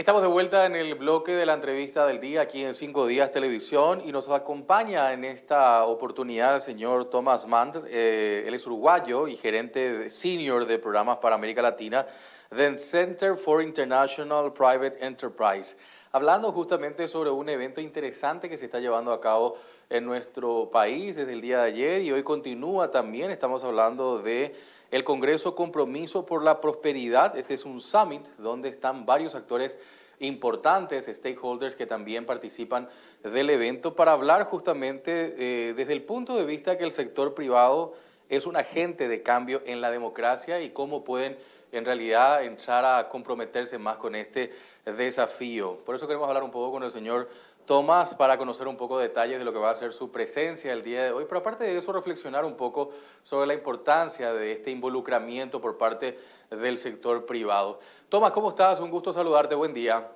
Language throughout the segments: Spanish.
Estamos de vuelta en el bloque de la entrevista del día aquí en 5 Días Televisión y nos acompaña en esta oportunidad el señor Thomas Mann. Él es uruguayo y gerente senior de programas para América Latina del Center for International Private Enterprise. Hablando justamente sobre un evento interesante que se está llevando a cabo en nuestro país desde el día de ayer y hoy continúa también. Estamos hablando de el Congreso Compromiso por la Prosperidad. Este es un summit donde están varios actores importantes, stakeholders que también participan del evento para hablar justamente desde el punto de vista que el sector privado es un agente de cambio en la democracia y cómo pueden en realidad entrar a comprometerse más con este desafío. Por eso queremos hablar un poco con el señor Tomás para conocer un poco de detalles de lo que va a ser su presencia el día de hoy, pero aparte de eso reflexionar un poco sobre la importancia de este involucramiento por parte del sector privado. Tomás, ¿cómo estás? Un gusto saludarte, buen día.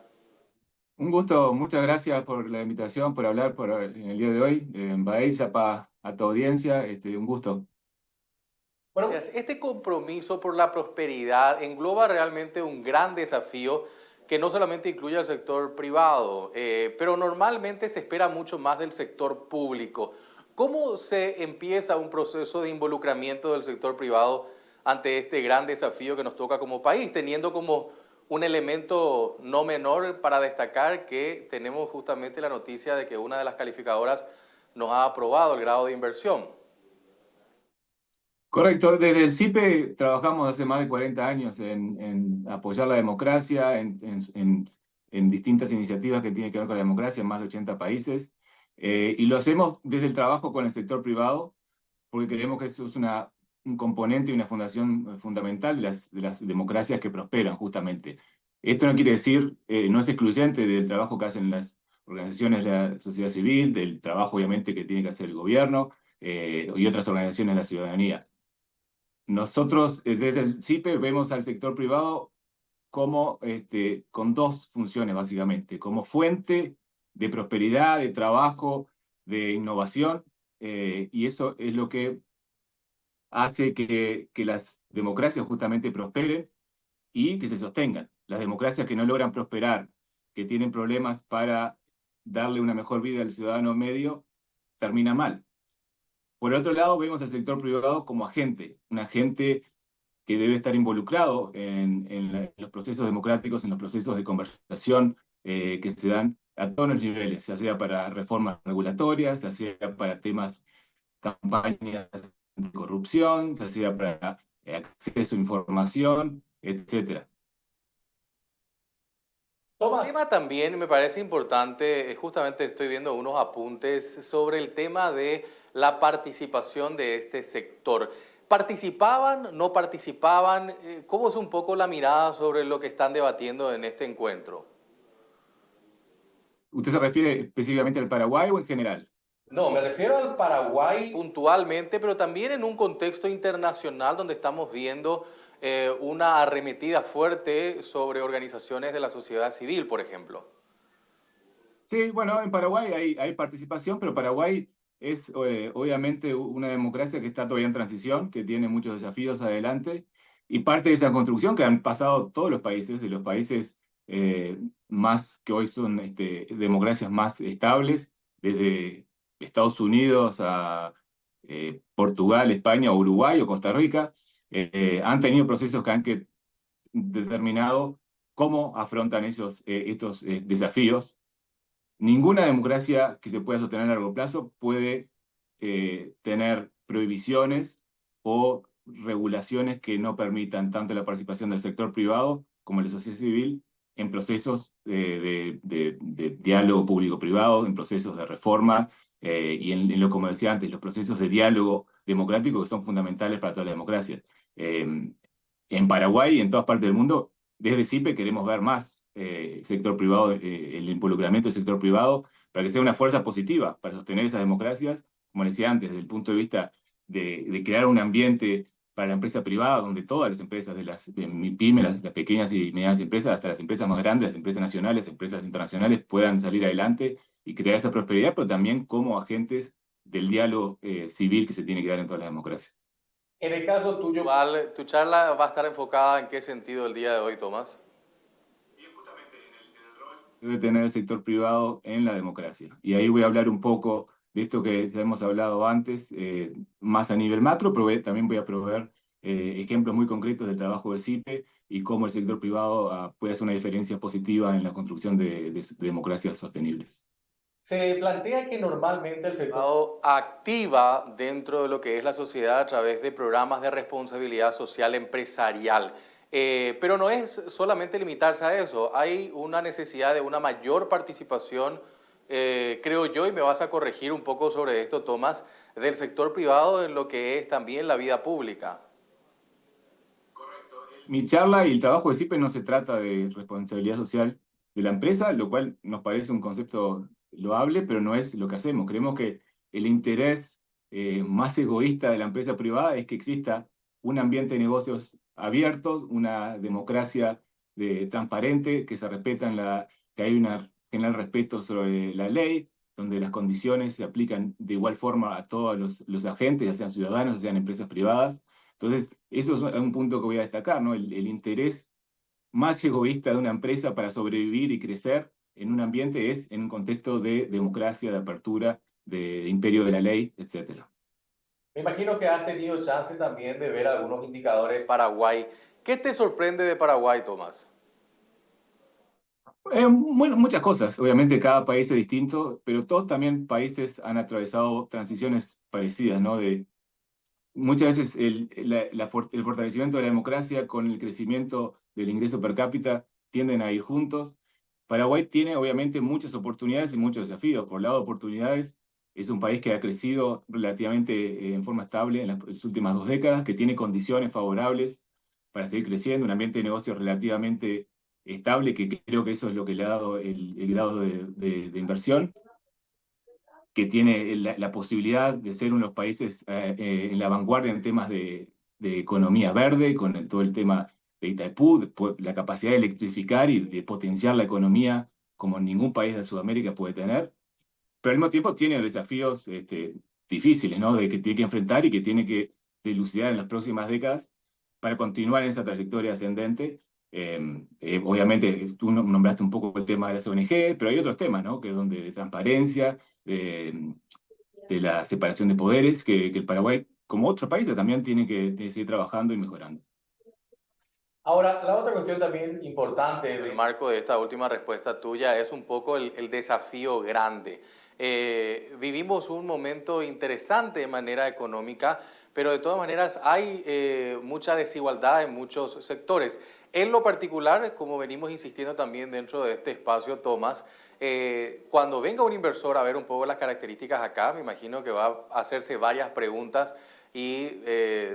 Un gusto, muchas gracias por la invitación, por hablar en el día de hoy. Baeza a tu audiencia, un gusto. Bueno, este compromiso por la prosperidad engloba realmente un gran desafío que no solamente incluye al sector privado, pero normalmente se espera mucho más del sector público. ¿Cómo se empieza un proceso de involucramiento del sector privado ante este gran desafío que nos toca como país, teniendo como un elemento no menor para destacar que tenemos justamente la noticia de que una de las calificadoras nos ha aprobado el grado de inversión? Correcto, desde el CIPE trabajamos hace más de 40 años en apoyar la democracia, en distintas iniciativas que tienen que ver con la democracia en más de 80 países, y lo hacemos desde el trabajo con el sector privado, porque creemos que eso es un componente y una fundación fundamental de las democracias que prosperan, justamente. Esto no quiere decir, no es excluyente del trabajo que hacen las organizaciones de la sociedad civil, del trabajo obviamente que tiene que hacer el gobierno y otras organizaciones de la ciudadanía. Nosotros desde el CIPE vemos al sector privado como, con dos funciones básicamente, como fuente de prosperidad, de trabajo, de innovación, y eso es lo que hace que las democracias justamente prosperen y que se sostengan. Las democracias que no logran prosperar, que tienen problemas para darle una mejor vida al ciudadano medio, terminan mal. Por otro lado, vemos al sector privado como agente, un agente que debe estar involucrado en los procesos democráticos, en los procesos de conversación que se dan a todos los niveles, ya sea para reformas regulatorias, ya sea para temas, campañas de corrupción, ya sea para acceso a información, etcétera. El tema también me parece importante, justamente estoy viendo unos apuntes sobre el tema de la participación de este sector. ¿Participaban, no participaban? ¿Cómo es un poco la mirada sobre lo que están debatiendo en este encuentro? ¿Usted se refiere específicamente al Paraguay o en general? No, me refiero al Paraguay puntualmente, pero también en un contexto internacional donde estamos viendo una arremetida fuerte sobre organizaciones de la sociedad civil, por ejemplo. Sí, bueno, en Paraguay hay participación, pero Paraguay es obviamente una democracia que está todavía en transición, que tiene muchos desafíos adelante, y parte de esa construcción que han pasado todos los países, de los países más que hoy son democracias más estables, desde Estados Unidos a Portugal, España, Uruguay o Costa Rica, han tenido procesos que han determinado cómo afrontan estos desafíos. Ninguna democracia que se pueda sostener a largo plazo puede tener prohibiciones o regulaciones que no permitan tanto la participación del sector privado como de la sociedad civil en procesos de diálogo público-privado, en procesos de reforma y en lo, como decía antes, los procesos de diálogo democrático que son fundamentales para toda la democracia. En Paraguay y en todas partes del mundo, desde CIPE queremos ver más sector privado, el involucramiento del sector privado, para que sea una fuerza positiva para sostener esas democracias, como decía antes, desde el punto de vista de crear un ambiente para la empresa privada, donde todas las empresas, de MIPYME, las pequeñas y medianas empresas, hasta las empresas más grandes, las empresas nacionales, las empresas internacionales, puedan salir adelante y crear esa prosperidad, pero también como agentes del diálogo civil que se tiene que dar en todas las democracias. En el caso tuyo, tu charla va a estar enfocada en qué sentido el día de hoy, Tomás. Bien, justamente en debe tener el sector privado en la democracia. Y ahí voy a hablar un poco de esto que ya hemos hablado antes, más a nivel macro, pero también voy a proveer ejemplos muy concretos del trabajo de CIPE y cómo el sector privado puede hacer una diferencia positiva en la construcción de democracias sostenibles. Se plantea que normalmente el sector privado activa dentro de lo que es la sociedad a través de programas de responsabilidad social empresarial. Pero no es solamente limitarse a eso, hay una necesidad de una mayor participación, creo yo, y me vas a corregir un poco sobre esto, Tomás, del sector privado en lo que es también la vida pública. Mi charla y el trabajo de CIPE no se trata de responsabilidad social de la empresa, lo cual nos parece un concepto loable, pero no es lo que hacemos. Creemos que el interés más egoísta de la empresa privada es que exista un ambiente de negocios abiertos, una democracia transparente, que se respetan que hay un general respeto sobre la ley, donde las condiciones se aplican de igual forma a todos los agentes, ya sean ciudadanos, ya sean empresas privadas. Entonces, eso es un punto que voy a destacar, ¿no? El interés más egoísta de una empresa para sobrevivir y crecer en un ambiente es en un contexto de democracia, de apertura, de imperio de la ley, etcétera. Me imagino que has tenido chance también de ver algunos indicadores de Paraguay. ¿Qué te sorprende de Paraguay, Tomás? Bueno, muchas cosas. Obviamente cada país es distinto, pero todos también países han atravesado transiciones parecidas, ¿no? Muchas veces el fortalecimiento de la democracia con el crecimiento del ingreso per cápita tienden a ir juntos. Paraguay tiene obviamente muchas oportunidades y muchos desafíos. Por el lado de oportunidades, es un país que ha crecido relativamente en forma estable en las últimas 2 décadas, que tiene condiciones favorables para seguir creciendo, un ambiente de negocios relativamente estable, que creo que eso es lo que le ha dado el grado de inversión, que tiene la posibilidad de ser uno de los países en la vanguardia en temas de economía verde, con todo el tema de Itaipú, la capacidad de electrificar y de potenciar la economía como ningún país de Sudamérica puede tener, pero al mismo tiempo tiene desafíos difíciles, ¿no? De que tiene que enfrentar y que tiene que dilucidar en las próximas décadas para continuar en esa trayectoria ascendente. Obviamente, tú nombraste un poco el tema de las ONG, pero hay otros temas, ¿no? Que es donde de transparencia, de la separación de poderes, que el Paraguay, como otros países, también tiene que seguir trabajando y mejorando. Ahora, la otra cuestión también importante en el marco de esta última respuesta tuya es un poco el desafío grande. Vivimos un momento interesante de manera económica, pero de todas maneras hay mucha desigualdad en muchos sectores. En lo particular, como venimos insistiendo también dentro de este espacio, Tomás, cuando venga un inversor a ver un poco las características acá, me imagino que va a hacerse varias preguntas y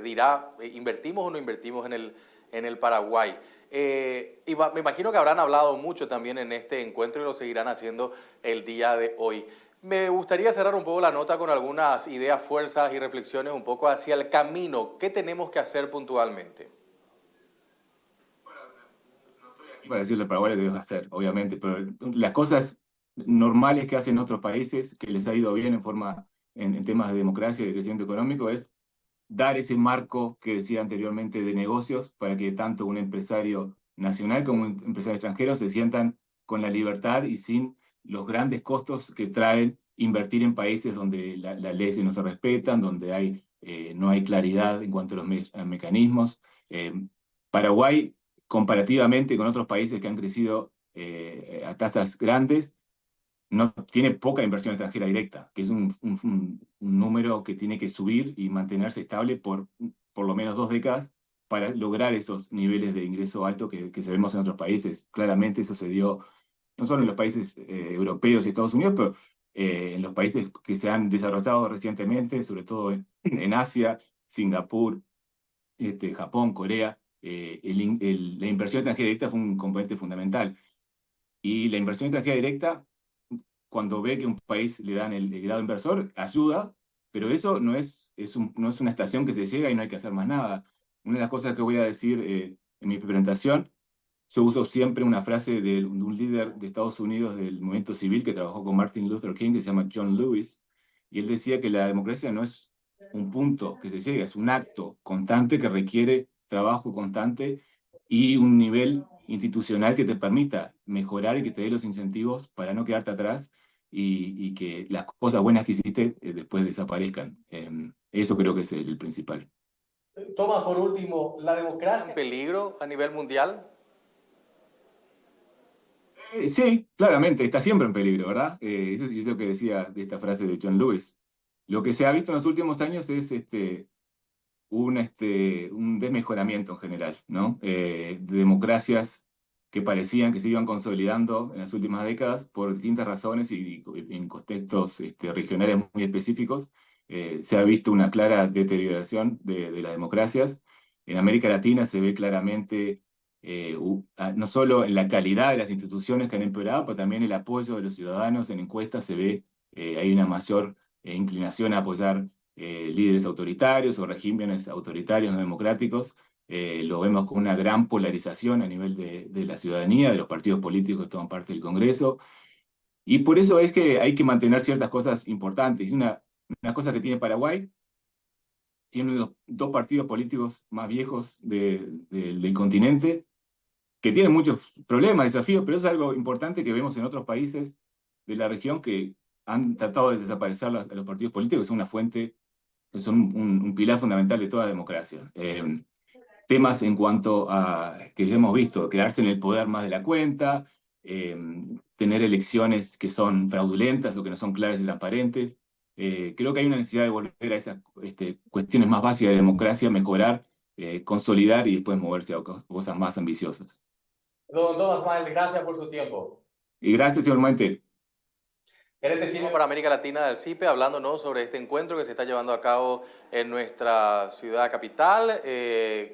dirá, ¿invertimos o no invertimos en el Paraguay? Me imagino que habrán hablado mucho también en este encuentro y lo seguirán haciendo el día de hoy. Me gustaría cerrar un poco la nota con algunas ideas, fuerzas y reflexiones un poco hacia el camino. ¿Qué tenemos que hacer puntualmente? Para decirle al Paraguay lo que debes hacer, obviamente, pero las cosas normales que hacen otros países, que les ha ido bien en temas de democracia y de crecimiento económico, es dar ese marco que decía anteriormente de negocios para que tanto un empresario nacional como un empresario extranjero se sientan con la libertad y sin los grandes costos que traen invertir en países donde las leyes no se respetan, donde no hay claridad en cuanto a los mecanismos. Paraguay, comparativamente con otros países que han crecido a tasas grandes, no tiene poca inversión extranjera directa, que es un número que tiene que subir y mantenerse estable por lo menos 2 décadas para lograr esos niveles de ingreso alto que sabemos en otros países. Claramente eso se dio no solo en los países europeos y Estados Unidos, pero en los países que se han desarrollado recientemente, sobre todo en Asia, Singapur, Japón, Corea. La inversión extranjera directa fue un componente fundamental. Y la inversión extranjera directa, cuando ve que un país le dan el grado inversor, ayuda, pero eso no es una estación que se llega y no hay que hacer más nada. Una de las cosas que voy a decir en mi presentación, yo uso siempre una frase de un líder de Estados Unidos del movimiento civil que trabajó con Martin Luther King, que se llama John Lewis, y él decía que la democracia no es un punto que se llega, es un acto constante que requiere trabajo constante y un nivel institucional que te permita mejorar y que te dé los incentivos para no quedarte atrás y que las cosas buenas que hiciste después desaparezcan. Eso creo que es el principal. Tomás, por último, la ¿En democracia. peligro a nivel mundial? Sí, claramente, está siempre en peligro, ¿verdad? Eso que decía de esta frase de John Lewis. Lo que se ha visto en los últimos años es un desmejoramiento en general, ¿no? De democracias que parecían que se iban consolidando en las últimas décadas por distintas razones y en contextos regionales muy específicos. Se ha visto una clara deterioración de las democracias. En América Latina se ve claramente, no solo en la calidad de las instituciones que han empeorado, pero también el apoyo de los ciudadanos. En encuestas se ve, hay una mayor inclinación a apoyar líderes autoritarios o regímenes autoritarios no democráticos. Lo vemos con una gran polarización a nivel de la ciudadanía, de los partidos políticos que toman parte del Congreso. Y por eso es que hay que mantener ciertas cosas importantes. Una cosa que tiene Paraguay, tiene los dos partidos políticos más viejos del continente, que tienen muchos problemas, desafíos, pero eso es algo importante que vemos en otros países de la región que han tratado de desaparecer a los partidos políticos, que son una fuente, que son un pilar fundamental de toda democracia. Temas en cuanto a, que ya hemos visto, quedarse en el poder más de la cuenta, eh, tener elecciones que son fraudulentas o que no son claras y transparentes. Creo que hay una necesidad de volver a esas cuestiones más básicas de democracia, mejorar, consolidar y después moverse a cosas más ambiciosas. Don Tomás Mann, gracias por su tiempo. Y gracias, señor Maite. Gerente senior Para América Latina del CIPE, hablándonos sobre este encuentro que se está llevando a cabo en nuestra ciudad capital,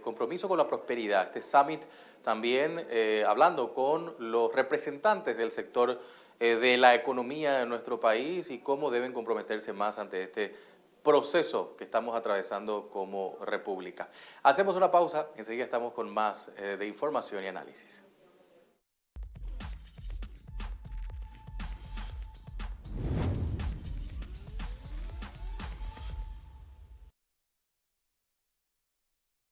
compromiso con la prosperidad, este summit también hablando con los representantes del sector de la economía de nuestro país y cómo deben comprometerse más ante este proceso que estamos atravesando como república. Hacemos una pausa, enseguida estamos con más de información y análisis.